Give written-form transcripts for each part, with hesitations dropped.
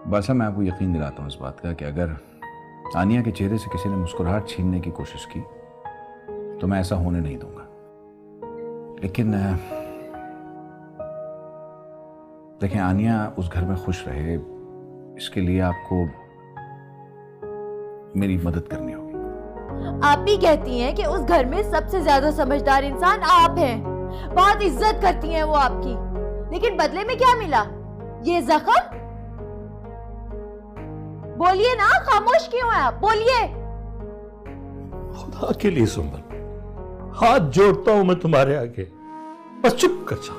बस मैं आपको यकीन दिलाता हूँ इस बात का कि अगर आनिया के चेहरे से किसी ने मुस्कुराहट छीनने की कोशिश की तो मैं ऐसा होने नहीं दूंगा। लेकिन देखें, आनिया उस घर में खुश रहे, इसके लिए आपको मेरी मदद करनी होगी। आप भी कहती हैं कि उस घर में सबसे ज्यादा समझदार इंसान आप हैं, बहुत इज्जत करती हैं वो आपकी, लेकिन बदले में क्या मिला? ये जख्म? बोलिए ना, खामोश क्यों हैं आप? बोलिए। खुदा के लिए सुंदर, हाथ जोड़ता हूं मैं तुम्हारे आगे, बस चुप कर जाओ,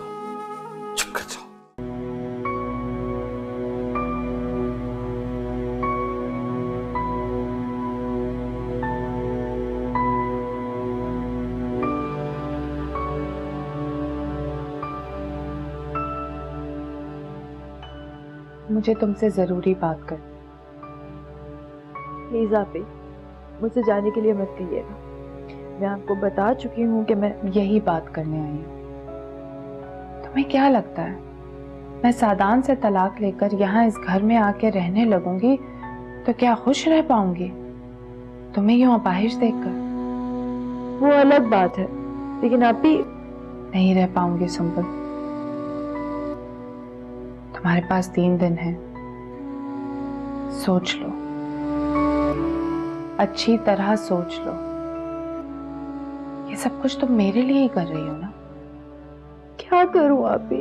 चुप कर जाओ। मुझे तुमसे जरूरी बात कर। प्लीज आप ही मुझसे जाने के लिए मत कहिएगा, मैं आपको बता चुकी हूँ कि मैं यही बात करने आई हूँ। तुम्हें क्या लगता है मैं सादान से तलाक लेकर यहाँ इस घर में आके रहने लगूंगी तो क्या खुश रह पाऊंगी तुम्हें यूं अपाहिज देखकर? वो अलग बात है, लेकिन आप भी नहीं रह पाऊंगी सुंबल। तुम्हारे पास 3 दिन है, सोच लो, अच्छी तरह सोच लो। ये सब कुछ तुम मेरे लिए ही कर रही हो ना? क्या करूं आप भी,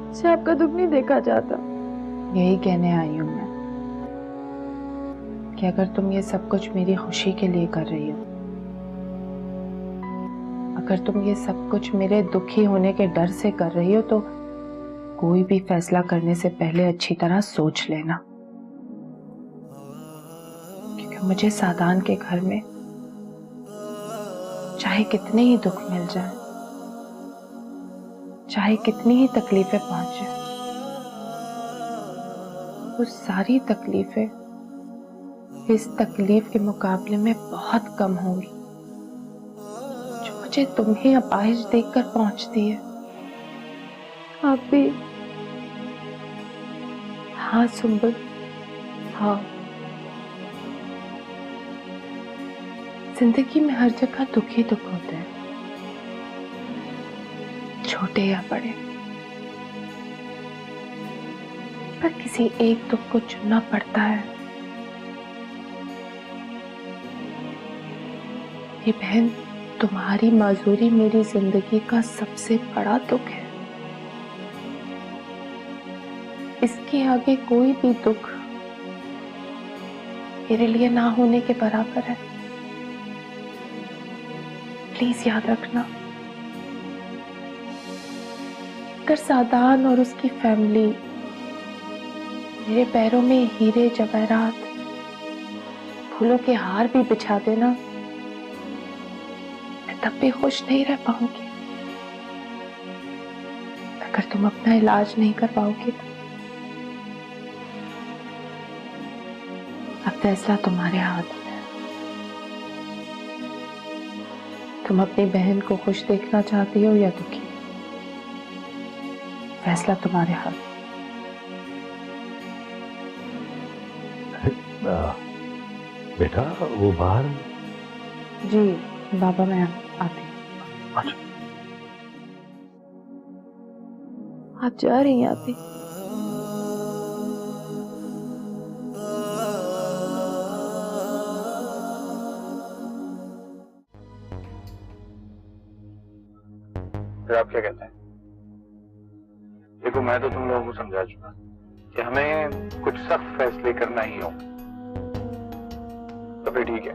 मुझसे आपका दुख नहीं देखा जाता। यही कहने आई हूं मैं कि अगर तुम ये सब कुछ मेरी खुशी के लिए कर रही हो, अगर तुम ये सब कुछ मेरे दुखी होने के डर से कर रही हो, तो कोई भी फैसला करने से पहले अच्छी तरह सोच लेना, क्योंकि मुझे सादान के घर में चाहे कितने ही दुख मिल जाए, चाहे कितनी ही तकलीफें पहुंचे, वो सारी तकलीफें इस तकलीफ के मुकाबले में बहुत कम होंगी जो मुझे तुम्हें अपाहिज देखकर पहुंचती है। आप भी? हाँ सुंबल, हाँ। जिंदगी में हर जगह दुख ही दुख होते हैं, छोटे या बड़े, पर किसी एक दुख को चुनना पड़ता है। ये बहन, तुम्हारी माजूरी मेरी जिंदगी का सबसे बड़ा दुख है। इसके आगे कोई भी दुख मेरे लिए ना होने के बराबर है। प्लीज याद रखना, अगर सादान और उसकी फैमिली मेरे पैरों में हीरे जवाहरात फूलों के हार भी बिछा देना, मैं तब भी खुश नहीं रह पाऊंगी। अगर तुम अपना इलाज नहीं कर पाओगे तो अब फैसला तुम्हारे हाथ में है। तुम अपनी बहन को खुश देखना चाहती हो या दुखी, फैसला तुम्हारे हाथ में। बेटा वो बाहर। जी बाबा, मैं आती हूँ। अच्छा, आप जा रही हैं? आप भी? फिर आप क्या कहते हैं? देखो, मैं तो तुम लोगों को समझा चुका कि हमें कुछ सख्त फैसले करना ही हो। तो फिर ठीक है,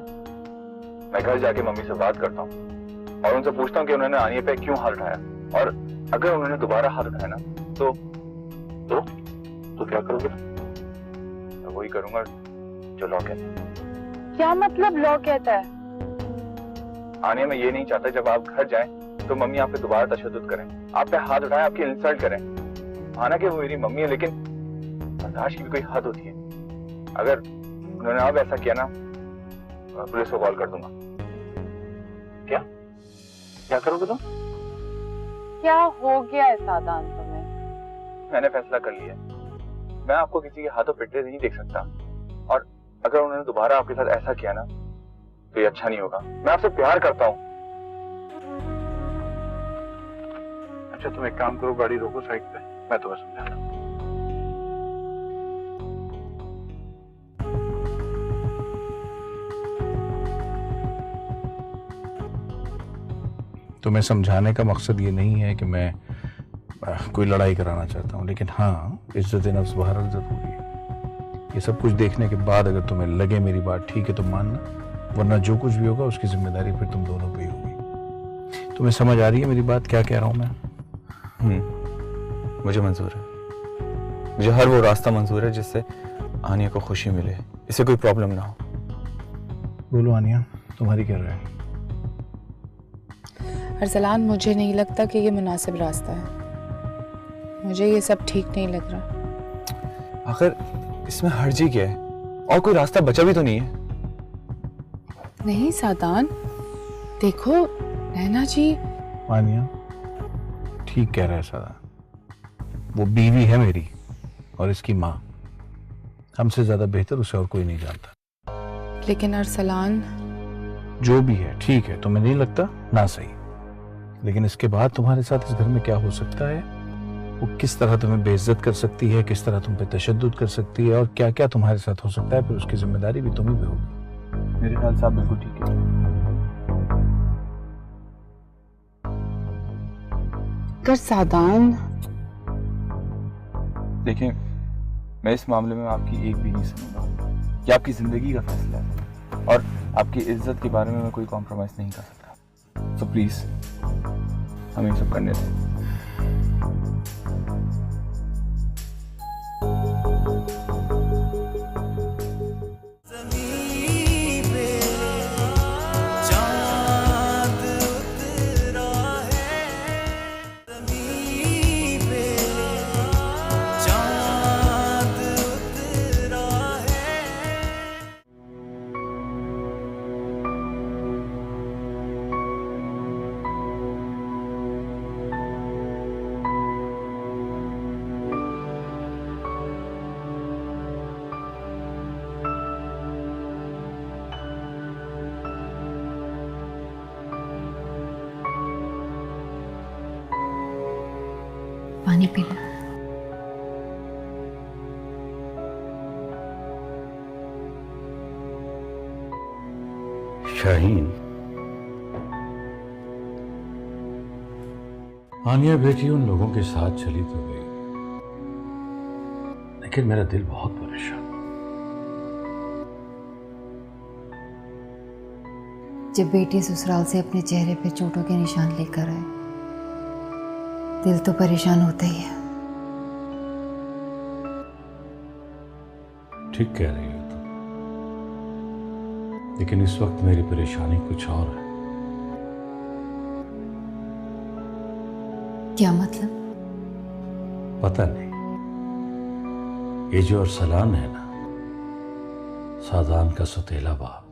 मैं घर जाके मम्मी से बात करता हूँ और उनसे पूछता हूँ कि उन्होंने आनिया पे क्यों हाथ उठाया, और अगर उन्होंने दोबारा हाथ उठाया ना तो क्या करोगे? मैं वही करूंगा जो लॉ कहता है। क्या मतलब लॉ कहता है? आनिया, मैं ये नहीं चाहता जब आप घर जाएं तो मम्मी आप पे दोबारा तशद्दुद करें, आप पे हाथ उठाएं, आपकी इंसल्ट करें। हालांकि वो मेरी मम्मी है, लेकिन बर्दाश्त की भी कोई हद होती है। अगर उन्होंने अब ऐसा किया ना, मैं पुलिस को कॉल कर दूंगा। क्या करोगे तुम? क्या हो गया है सादान तुम्हें? मैंने फैसला कर लिया, मैं आपको किसी के हाथों पिटते नहीं देख सकता, और अगर उन्होंने दोबारा आपके साथ ऐसा किया ना तो ये अच्छा नहीं होगा। मैं आपसे प्यार करता हूँ। अच्छा तुम एक काम करो, गाड़ी रोको साइड पे, मैं तुम्हें समझाता हूँ। तुम्हें समझाने का मकसद ये नहीं है कि मैं कोई लड़ाई कराना चाहता हूँ, लेकिन हाँ, इज्जत नफ्स बहरहाल जरूरी है। ये सब कुछ देखने के बाद अगर तुम्हें लगे मेरी बात ठीक है तो मानना, वरना जो कुछ भी होगा उसकी जिम्मेदारी फिर तुम दोनों पे ही होगी। तुम्हें समझ आ रही है मेरी बात, क्या कह रहा हूँ मैं? मुझे मंजूर है, मुझे हर वो रास्ता मंजूर है जिससे आनिया को खुशी मिले, इसे कोई प्रॉब्लम ना हो। बोलो आनिया, तुम्हारी क्या राय है? अरसलान, मुझे नहीं लगता कि ये मुनासिब रास्ता है। मुझे ये सब ठीक नहीं लग रहा। आखिर इसमें हर्जी क्या है? और कोई रास्ता बचा भी तो नहीं है। नहीं सादान, देखो नैना जी। आनिया ठीक कह रहा है सादा, वो बीवी है मेरी और इसकी माँ। हमसे ज्यादा बेहतर उसे और कोई नहीं जानता। लेकिन अरसलान, जो भी है ठीक है, तुम्हें नहीं लगता ना सही, लेकिन इसके बाद तुम्हारे साथ इस घर में क्या हो सकता है, वो किस तरह तुम्हें बेइज्जत कर सकती है, किस तरह तुम पे तशद्दुद कर सकती है, और क्या क्या तुम्हारे साथ हो सकता है, फिर उसकी जिम्मेदारी भी तुम ही पे होगी। मेरे ख्याल से आप बिल्कुल ठीक है। कर सादान, देखिए, मैं इस मामले में आपकी एक भी नहीं सुनूंगा। ये आपकी जिंदगी का फैसला है और आपकी इज्जत के बारे में मैं कोई कॉम्प्रोमाइज नहीं कर सकता। सो प्लीज हमें ये सब करने दें। पानी पी लो। शाहीन, आनिया बेटी उन लोगों के साथ चली तो गई, लेकिन मेरा दिल बहुत परेशान। जब बेटी ससुराल से अपने चेहरे पे चोटों के निशान लेकर आए, दिल तो परेशान होता ही है। ठीक कह रही हो तुम, लेकिन इस वक्त मेरी परेशानी कुछ और है। क्या मतलब? पता नहीं, ये जो अरसलान है ना, सादान का सौतेला बाप,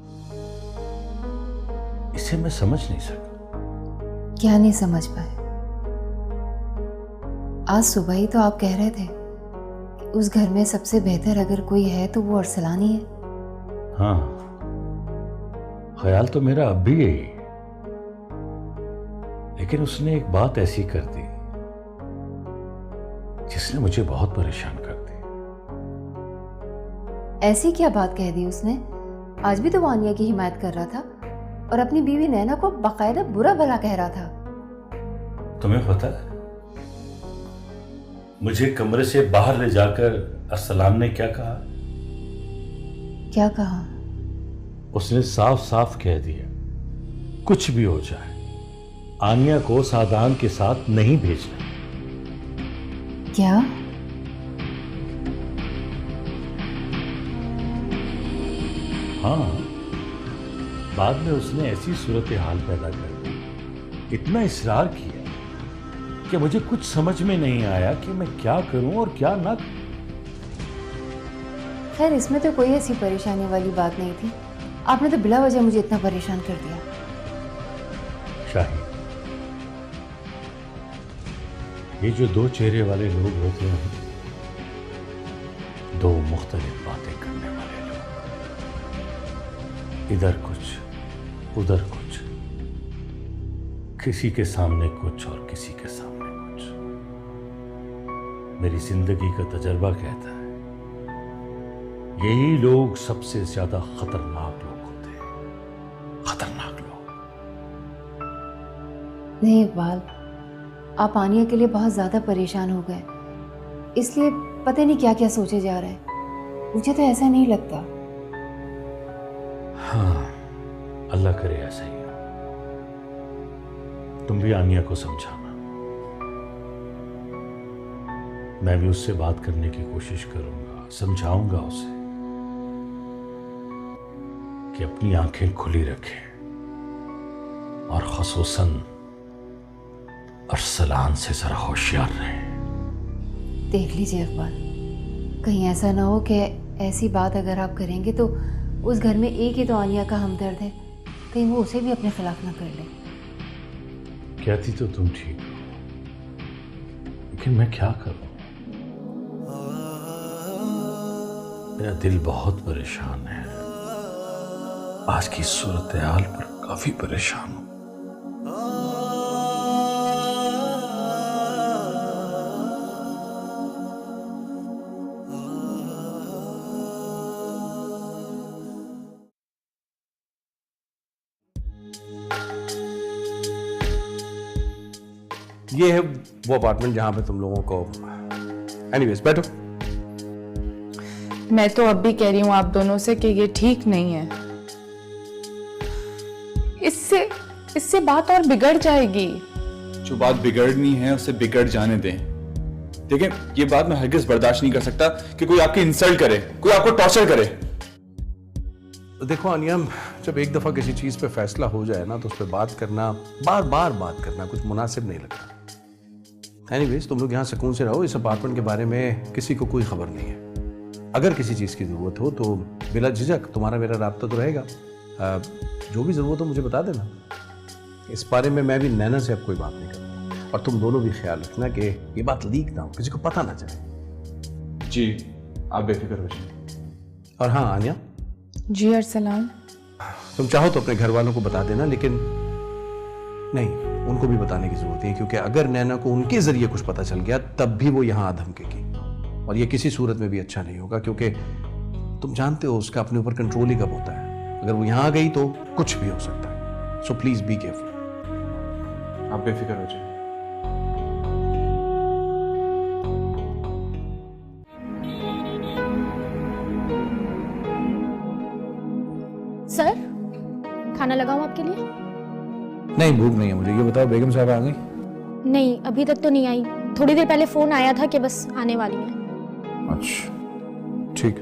इसे मैं समझ नहीं सका। क्या नहीं समझ पाए? आज सुबह ही तो आप कह रहे थे कि उस घर में सबसे बेहतर अगर कोई है तो वो अरसलान ही है। हाँ, ख्याल तो मेरा अब भी यही है, लेकिन उसने एक बात ऐसी कर दी जिसने मुझे बहुत परेशान कर दी। ऐसी क्या बात कह दी उसने? आज भी तो वो आनिया की हिमायत कर रहा था और अपनी बीवी नैना को बाकायदा बुरा भला कह रहा था। तुम्हें पता है मुझे कमरे से बाहर ले जाकर अरसलान ने क्या कहा? क्या कहा? उसने साफ साफ कह दिया, कुछ भी हो जाए आनिया को सादान के साथ नहीं भेजना। क्या? हाँ, बाद में उसने ऐसी सूरत हाल पैदा कर दी, इतना इसरार किया कि मुझे कुछ समझ में नहीं आया कि मैं क्या करूं और क्या ना। खैर, इसमें तो कोई ऐसी परेशानी वाली बात नहीं थी। आपने तो बिला वजह मुझे इतना परेशान कर दिया। शाहीन, ये जो दो चेहरे वाले लोग होते हैं, इधर कुछ उधर कुछ, किसी के सामने कुछ और किसी के सामने कुछ। मेरी जिंदगी का तजर्बा कहता है यही लोग सबसे ज्यादा खतरनाक लोग होते हैं, खतरनाक लोग। नहीं इकबाल, आप आनिया के लिए बहुत ज्यादा परेशान हो गए, इसलिए पता नहीं क्या क्या सोचे जा रहे हैं। मुझे तो ऐसा नहीं लगता। हाँ, अल्लाह करे ऐसा ही हो। तुम भी आनिया को समझाना, मैं भी उससे बात करने की कोशिश करूंगा, समझाऊंगा उसे कि अपनी आंखें खुली रखे और खसूसन अरसलान से जरा होशियार रहे। देख लीजिए इकबाल, कहीं ऐसा ना हो कि ऐसी बात अगर आप करेंगे तो उस घर में एक ही तो आनिया का हमदर्द है, कहीं वो उसे भी अपने खिलाफ ना कर ले। कहती तो तुम ठीक हो, लेकिन मैं क्या करूं? मेरा दिल बहुत परेशान है। आज की सूरत हाल पर काफी परेशान हूं। ये है वो अपार्टमेंट जहां पे तुम लोगों को, एनीवेज बैठो। मैं तो अब भी कह रही हूँ आप दोनों से कि ये ठीक नहीं है। इससे बात और बिगड़ जाएगी। जो बात बिगड़नी है उसे बिगड़ जाने दें। देखें, ये बात मैं हरगिज बर्दाश्त नहीं कर सकता कि कोई आपकी इंसल्ट करे, कोई आपको टॉर्चर करे। देखो अनिया, जब एक दफा किसी चीज पे फैसला हो जाए ना तो उस पर बात करना, बार बार बात करना कुछ मुनासिब नहीं लगता। एनीवेज तुम लोग यहाँ सुकून से रहो। इस अपार्टमेंट के बारे में किसी को कोई खबर नहीं है। अगर किसी चीज की जरूरत हो तो बिला झिझक तुम्हारा मेरा राब्ता तो रहेगा। जो भी जरूरत हो मुझे बता देना। इस बारे में मैं भी नैना से अब कोई बात नहीं करूँगा, और तुम दोनों भी ख्याल रखना कि ये बात लीक ना हो, किसी को पता ना चले। जी, आप बेफिक्र हो जाइए। और हाँ आनिया, जी अरसलान, तुम चाहो तो अपने घर वालों को बता देना, लेकिन नहीं, उनको भी बताने की जरूरत है, क्योंकि अगर नैना को उनके जरिए कुछ पता चल गया तब भी वो यहाँ आ धमकेगी, और ये किसी सूरत में भी अच्छा नहीं होगा, क्योंकि तुम जानते हो उसका अपने ऊपर कंट्रोल ही कब होता है। अगर वो यहाँ आ गई तो कुछ भी हो सकता है। So please be careful. आप बेफिक्र हो जाइए। सर, खाना लगाऊं आपके लिए? नहीं, भूख नहीं है मुझे। ये बताओ, बेगम साहब आ गई? नहीं, अभी तक तो नहीं आई। थोड़ी देर पहले फोन आया था कि बस आने वाली हैं। अच्छा, ठीक।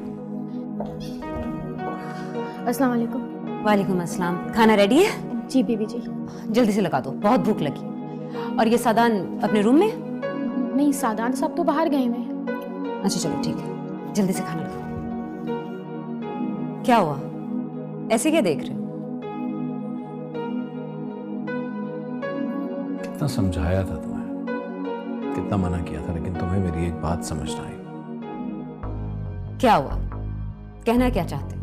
अस्सलाम वालेकुम। वालेकुम अस्सलाम। खाना रेडी है? जी बीबी जी। जल्दी से लगा दो, बहुत भूख लगी। और ये सादान अपने रूम में? नहीं, सादान साहब तो बाहर गए हुए हैं। अच्छा चलो ठीक है, जल्दी से खाना लगाओ। क्या हुआ, ऐसे क्या देख रहे हो? कितना समझाया था तुम्हें, कितना मना किया था, लेकिन तुम्हें मेरी एक बात समझ ना आई। क्या हुआ, कहना क्या चाहते हो?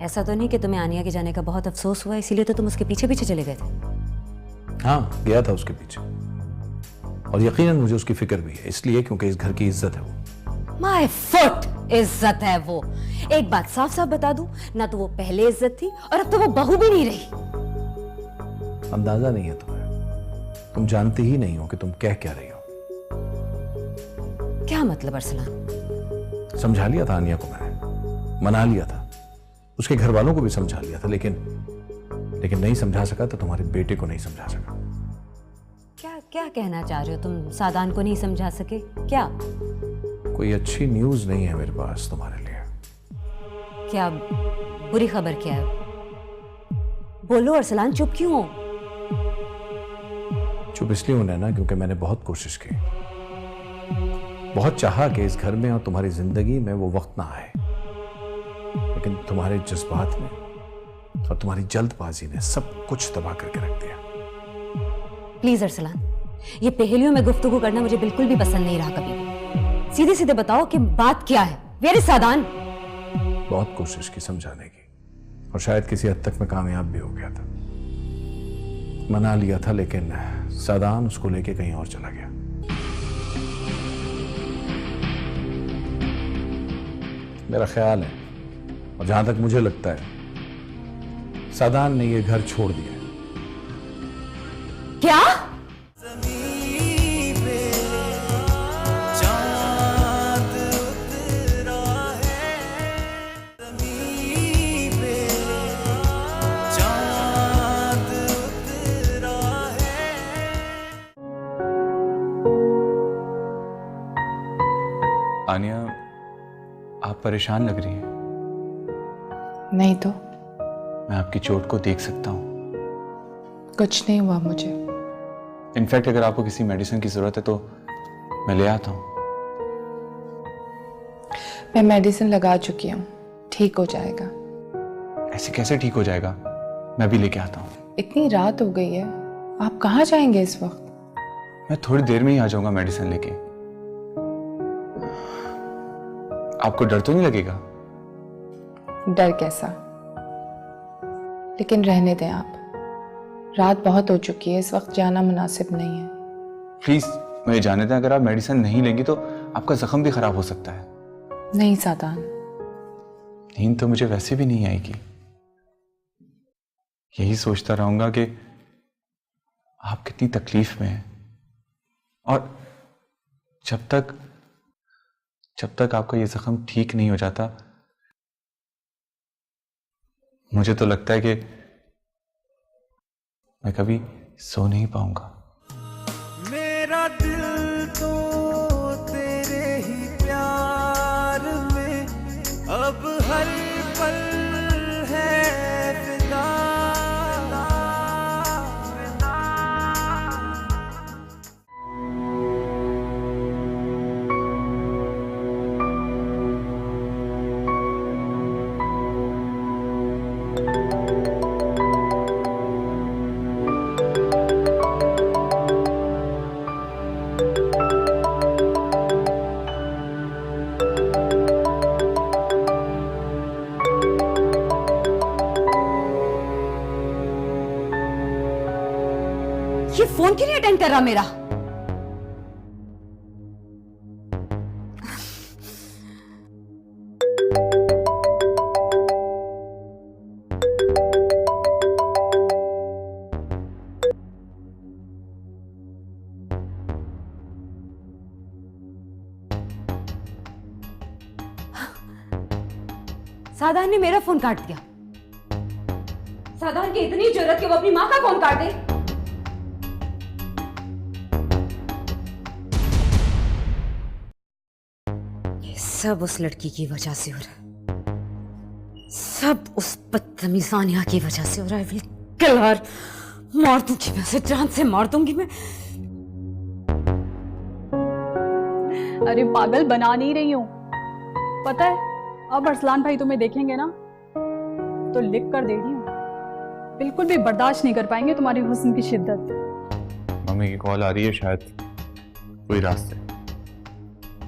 ऐसा तो नहीं कि तुम्हें आनिया के जाने का बहुत अफसोस हुआ इसीलिए तो तुम उसके पीछे पीछे चले गए थे? हाँ, गया था उसके पीछे, और यकीनन मुझे उसकी फिक्र भी है, इसलिए क्योंकि इस घर की इज्जत है वो। माय फुट, इज्जत है वो। एक बात साफ साफ बता दूं, ना तो वो पहले इज्जत थी और अब तो वो बहू भी नहीं रही। अंदाजा नहीं है तुम्हें, तुम जानते ही नहीं हो कि तुम कह क्या रही हो। क्या मतलब अरसलान? समझा लिया था आनिया को मैंने, मना लिया था, उसके घर वालों को भी समझा लिया था, लेकिन नहीं समझा सका तो तुम्हारे बेटे को नहीं समझा सका। क्या क्या कहना चाह रहे हो तुम? सादान को नहीं समझा सके क्या? कोई अच्छी न्यूज नहीं है मेरे पास तुम्हारे लिए। क्या बुरी खबर क्या है? बोलो अरसलान, चुप क्यों हो? चुप इसलिए होना है ना क्योंकि मैंने बहुत कोशिश की, बहुत चाहा कि इस घर में और तुम्हारी जिंदगी में वो वक्त ना आए, लेकिन तुम्हारे जज्बात ने और तुम्हारी जल्दबाजी ने सब कुछ तबाह करके रख दिया। प्लीज अरसलान, ये पहेलियों में गुफ्तगू करना मुझे बिल्कुल भी पसंद नहीं रहा कभी भी। सीधे सीधे बताओ कि बात क्या है? वेयर इज सादान? बहुत कोशिश की समझाने की, और शायद किसी हद तक मैं कामयाब भी हो गया था। मना लिया था, लेकिन सादान उसको लेके कहीं और चला गया। मेरा ख्याल है, और जहां तक मुझे लगता है, सादान ने ये घर छोड़ दिया है। क्या? आनिया, आप परेशान लग रही हैं। नहीं तो मैं आपकी चोट को देख सकता हूँ। कुछ नहीं हुआ मुझे। इनफैक्ट अगर आपको किसी मेडिसिन की जरूरत है तो मैं ले आता हूँ। मैं मेडिसिन लगा चुकी हूँ, ठीक हो जाएगा। ऐसे कैसे ठीक हो जाएगा? मैं भी लेके आता हूँ। इतनी रात हो गई है, आप कहाँ जाएंगे इस वक्त? मैं थोड़ी देर में ही आ जाऊंगा मेडिसिन लेके। आपको डर तो नहीं लगेगा? डर कैसा? लेकिन रहने दें आप, रात बहुत हो चुकी है, इस वक्त जाना मुनासिब नहीं है। प्लीज मुझे जाने दें। अगर आप मेडिसिन नहीं लेंगी तो आपका जख्म भी खराब हो सकता है। नहीं सादान, नींद तो मुझे वैसे भी नहीं आएगी। यही सोचता रहूंगा कि आप कितनी तकलीफ में हैं, और जब तक आपका ये जख्म ठीक नहीं हो जाता, मुझे तो लगता है कि मैं कभी सो नहीं पाऊंगा। मेरा दिल तो तेरे ही प्यार में अब हर पल है फिदा। ये फोन क्यों नहीं अटेंड कर रहा मेरा? सादान ने मेरा फोन काट दिया। सादान की इतनी जरूरत कि वो अपनी मां का फोन काट दे। ये सब उस लड़की की वजह से हो रहा है, सब उस बदतमीज आनिया की वजह से हो रहा है। विल किल हर, मार दूंगी मैं उसे, जान से मार दूंगी मैं। अरे पागल बना नहीं रही हूँ, पता है अब अरसलान भाई तुम्हें देखेंगे ना तो लिख कर दे रही हूँ, बिल्कुल भी बर्दाश्त नहीं कर पाएंगे तुम्हारी हुस्न की शिद्दत। मम्मी की कॉल आ रही है, शायद कोई रास्ते।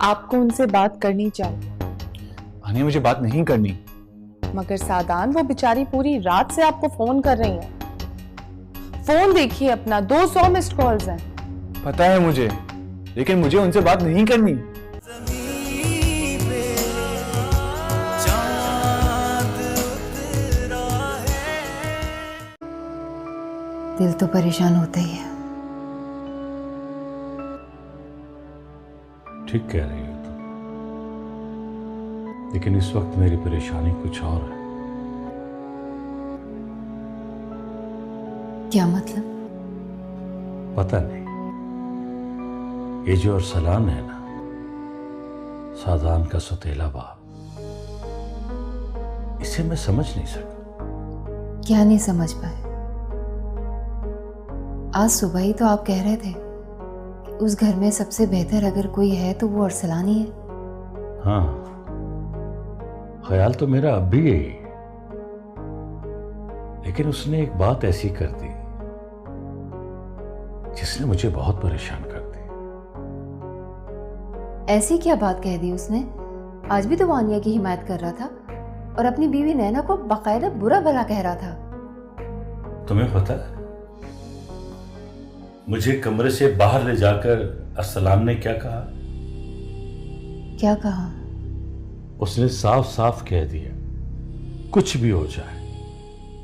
आपको उनसे बात करनी चाहिए। आनिया, मुझे बात नहीं करनी। मगर सादान, वो बेचारी पूरी रात से आपको फोन कर रही हैं। फोन देखिए अपना, 200 मिस्ड कॉल्स हैं। पता है मुझे, लेकिन मुझे उनसे बात नहीं करनी। दिल तो परेशान होता ही है। ठीक कह रही हो तुम, लेकिन इस वक्त मेरी परेशानी कुछ और है। क्या मतलब? पता नहीं, ये जो अरसलान है ना, सादान का सौतेला बाप, इसे मैं समझ नहीं सका। क्या नहीं समझ पाए? आज सुबह ही तो आप कह रहे थे कि उस घर में सबसे बेहतर अगर कोई है तो वो अरसलान ही है। हाँ, ख्याल तो मेरा अब भी यही है, लेकिन उसने एक बात ऐसी कर दी जिसने मुझे बहुत परेशान कर दी। ऐसी क्या बात कह दी उसने? आज भी तो वो आनिया की हिमायत कर रहा था। और अपनी बीवी नैना को बाकायदा बुरा भला कह रहा था। तुम्हें पता है मुझे कमरे से बाहर ले जाकर अस्सलाम ने क्या कहा? क्या कहा? उसने साफ साफ कह दिया कुछ भी हो जाए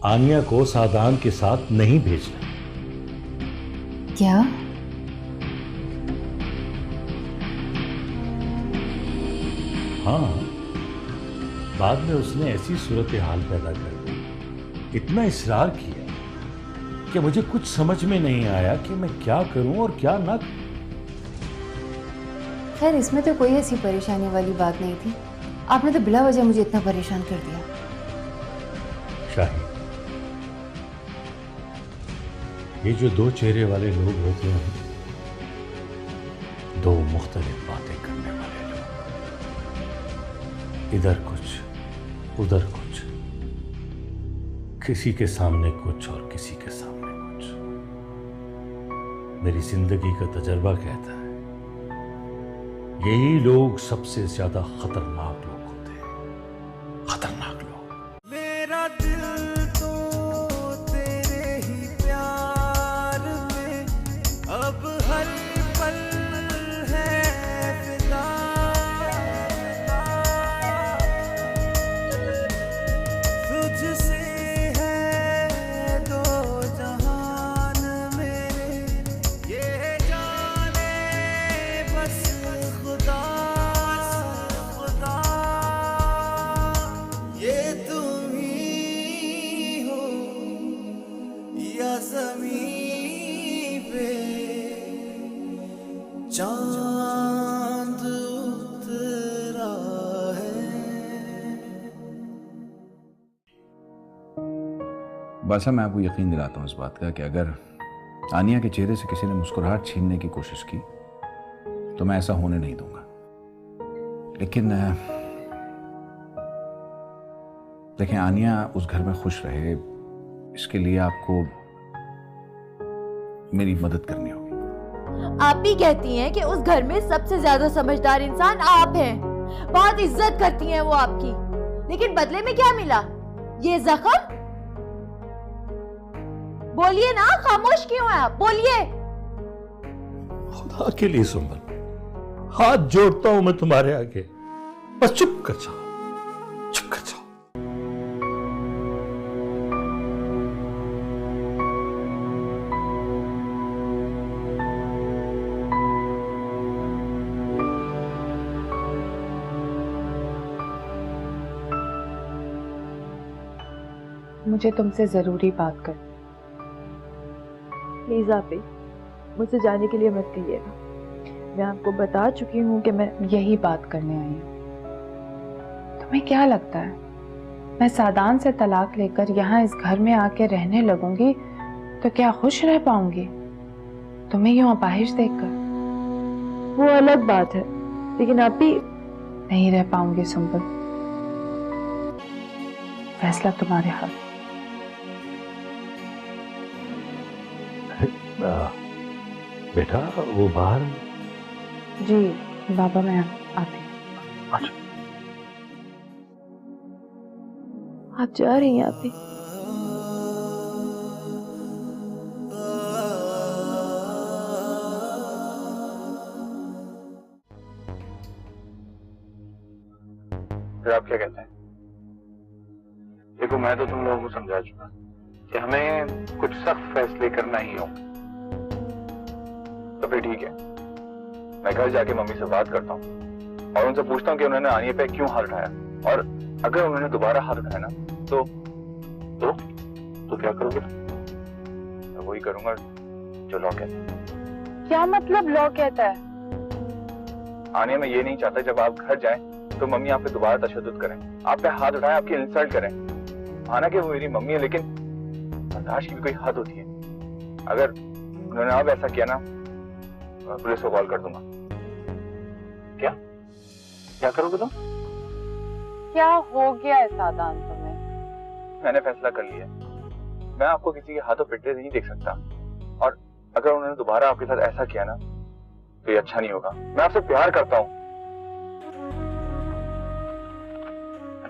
आनिया को सादान के साथ नहीं भेजना। क्या? हाँ, बाद में उसने ऐसी सूरत हाल पैदा कर दी, इतना इसरार किया कि मुझे कुछ समझ में नहीं आया कि मैं क्या करूं और क्या ना करूं। खैर इसमें तो कोई ऐसी परेशानी वाली बात नहीं थी, आपने तो बिला वजह मुझे इतना परेशान कर दिया। शाही, ये जो दो चेहरे वाले लोग होते हैं, दो मुख्तलिफ बातें करने वाले लोग, इधर कुछ उधर कुछ, किसी के सामने कुछ और किसी के सामने कुछ। मेरी जिंदगी का तजर्बा कहता है यही लोग सबसे ज्यादा खतरनाक लोग होते हैं, खतरनाक लोग। मेरा दिल तो तेरे ही प्यार में अब हर पल है फिदा। तुझसे है दो जहान मेरे, ये जाने बस खुदा, खुदा। ये तुम ही हो या ज़मीं पे चांद उतरा है। बादशाह, मैं आपको यकीन दिलाता हूँ इस बात का कि अगर आनिया के चेहरे से किसी ने मुस्कुराहट छीनने की कोशिश की तो मैं ऐसा होने नहीं दूंगा। लेकिन देखें, आनिया उस घर में खुश रहे, इसके लिए आपको मेरी मदद करनी होगी। आप भी कहती हैं कि उस घर में सबसे ज्यादा समझदार इंसान आप हैं, बहुत इज्जत करती हैं वो आपकी, लेकिन बदले में क्या मिला? ये जख्म? बोलिए ना, खामोश क्यों हैं आप? बोलिए। खुदा के लिए सुंबल, हाथ जोड़ता हूं मैं तुम्हारे आगे, बस चुप कर जाओ, चुप कर जाओ। मुझे तुमसे जरूरी बात कर। प्लीज आप ही मुझसे जाने के लिए मत कहिएगा, मैं आपको बता चुकी हूँ कि मैं यही बात करने आई हूँ। तुम्हें क्या लगता है मैं सादान से तलाक लेकर यहाँ इस घर में आके रहने लगूंगी तो क्या खुश रह पाऊंगी तुम्हें यूं अपाहिज देखकर? वो अलग बात है, लेकिन आप भी नहीं रह पाऊंगी सुंबल, फैसला तुम्हारे हाथ। बेटा वो बाहर। जी बाबा, मैं आती हूँ। अच्छा, आप जा रही हैं? आप भी फिर आप क्या कहते हैं? देखो, मैं तो तुम लोगों को समझा चुका कि हमें कुछ सख्त फैसले करना ही हो। तो फिर ठीक है, मैं घर जाके मम्मी से बात करता हूँ और उनसे पूछता हूँ कि उन्होंने आनिया पे क्यों हाथ उठाया, और अगर उन्होंने दोबारा हाथ उठाया ना तो क्या करोगे? मैं वही करूंगा जो लॉ कहता है। क्या मतलब लॉ कहता है? आनिया, मैं ये नहीं चाहता जब आप घर जाएं तो मम्मी आप पे दोबारा तशद्दुद करें, आप पे हाथ उठाएं, आपकी इंसल्ट करें। माना कि वो मेरी मम्मी है, लेकिन बर्दाश्त की भी कोई हद होती है। अगर उन्होंने अब ऐसा किया ना, पुलिस को कॉल कर दूंगा। क्या करोगे तुम? क्या हो गया है सादान तुम्हें? मैंने फैसला कर लिया, मैं आपको किसी के हाथों पिटते नहीं देख सकता, और अगर उन्होंने दोबारा आपके साथ ऐसा किया ना तो ये अच्छा नहीं होगा। मैं आपसे प्यार करता हूँ,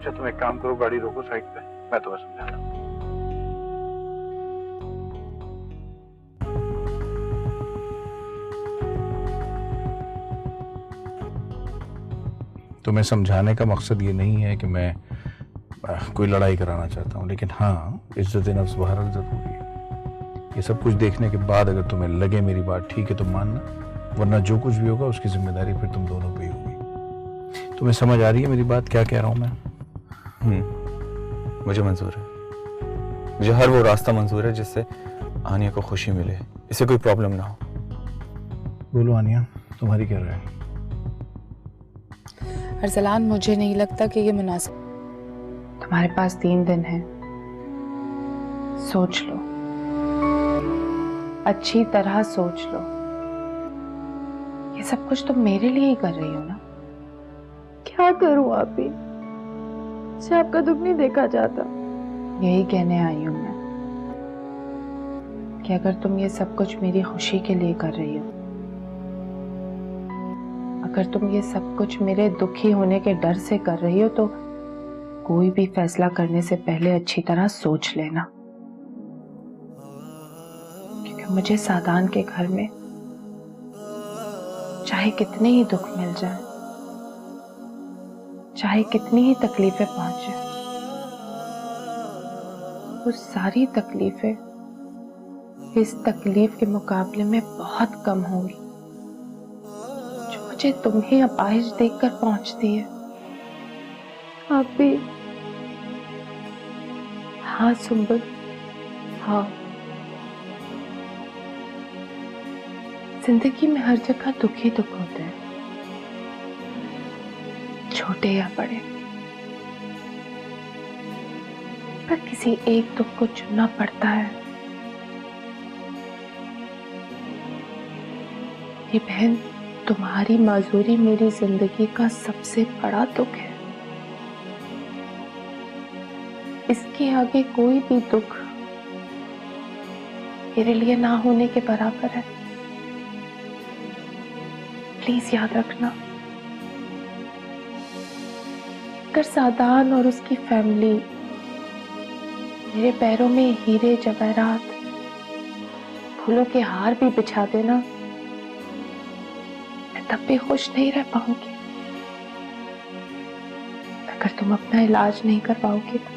अच्छा तुम एक काम करो, गाड़ी रोको साइड पे, मैं तुम्हें समझाता हूँ। तुम्हें समझाने का मकसद ये नहीं है कि मैं कोई लड़ाई कराना चाहता हूँ, लेकिन हाँ, इज्जत नफ्स बहरहाल जरूरी है। ये सब कुछ देखने के बाद अगर तुम्हें लगे मेरी बात ठीक है तो मानना, वरना जो कुछ भी होगा उसकी जिम्मेदारी फिर तुम दोनों पे ही होगी। तुम्हें समझ आ रही है मेरी बात, क्या कह रहा हूँ मैं? मुझे मंजूर है, मुझे हर वो रास्ता मंजूर है जिससे आनिया को खुशी मिले, इसे कोई प्रॉब्लम ना हो। बोलो आनिया, तुम्हारी क्या राय है? अरसलान, मुझे नहीं लगता कि ये मुनासिब। तुम्हारे पास 3 दिन है, सोच लो, अच्छी तरह सोच लो। ये सब कुछ तुम मेरे लिए ही कर रही हो ना? क्या करूं आप ही, मुझे आपका दुख नहीं देखा जाता। यही कहने आई हूं मैं कि अगर तुम ये सब कुछ मेरी खुशी के लिए कर रही हो, अगर तुम ये सब कुछ मेरे दुखी होने के डर से कर रही हो, तो कोई भी फैसला करने से पहले अच्छी तरह सोच लेना, क्योंकि मुझे सादान के घर में चाहे कितने ही दुख मिल जाए, चाहे कितनी ही तकलीफें पहुंचे, वो सारी तकलीफें इस तकलीफ के मुकाबले में बहुत कम होंगी जो मुझे तुम्हें अपाहिज देखकर पहुंचती है। आप भी? हाँ सुंबुल, हाँ। जिंदगी में हर जगह दुख ही दुख होते हैं, छोटे या बड़े, पर किसी एक दुख को चुनना पड़ता है। ये बहन, तुम्हारी माजूरी मेरी जिंदगी का सबसे बड़ा दुख है। इसके आगे कोई भी दुख मेरे लिए ना होने के बराबर है। प्लीज याद रखना, अगर सादान और उसकी फैमिली मेरे पैरों में हीरे जवाहरात, फूलों के हार भी बिछा देना, मैं तब भी खुश नहीं रह पाऊंगी। अगर तुम अपना इलाज नहीं करवाओगे तो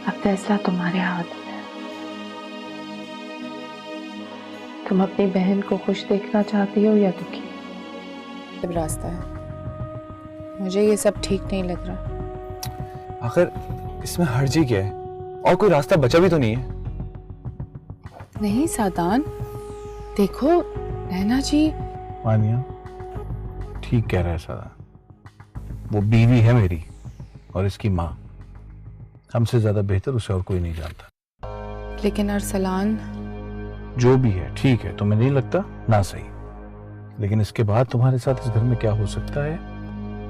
अब फैसला तुम्हारे हाथ में है। तुम अपनी बहन को खुश देखना चाहती हो या दुखी? सब रास्ता है, मुझे ये सब ठीक नहीं लग रहा। आखिर इसमें हर्जी क्या है? और कोई रास्ता बचा भी तो नहीं है। नहीं सादान, देखो नैना जी। मानिया ठीक कह रहा है सादान, वो बीवी है मेरी और इसकी माँ, हमसे ज्यादा बेहतर उसे और कोई नहीं जानता। लेकिन अरसलान, जो भी है ठीक है, तुम्हें नहीं लगता ना सही, लेकिन इसके बाद तुम्हारे साथ इस घर में क्या हो सकता है,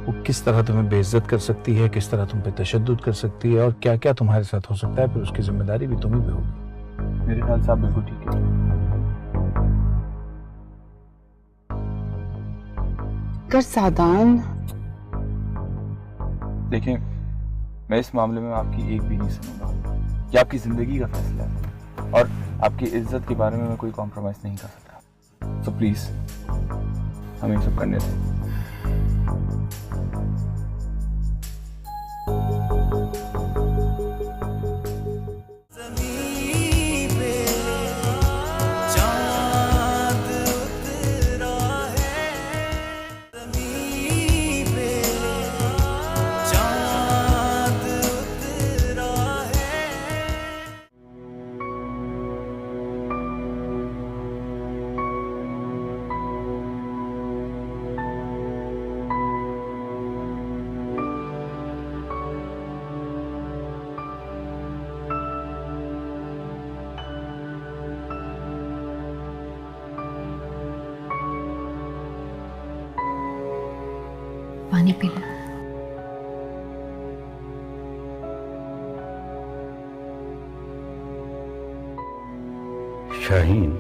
वो किस तरह तुम्हें बेइज्जत कर सकती है, किस तरह तुम पे तशद्दुद कर सकती है, और क्या क्या तुम्हारे साथ हो सकता है, फिर उसकी जिम्मेदारी भी तुम्ही पे होगी। मेरे ख्याल से आप बिल्कुल ठीक है। कर सादान, देखिए, मैं इस मामले में आपकी एक भी नहीं सुनूंगा। ये आपकी जिंदगी का फैसला है और आपकी इज्जत के बारे में मैं कोई कॉम्प्रोमाइज नहीं कर सकता। सो प्लीज हमें सब करने दें। पानी पी लो। शाहीन,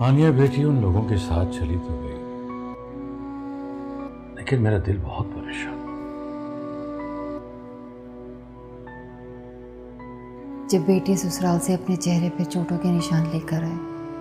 आनिया बेटी उन लोगों के साथ चली तो गई, लेकिन मेरा दिल बहुत परेशान। जब बेटी ससुराल से अपने चेहरे पे चोटों के निशान लेकर आए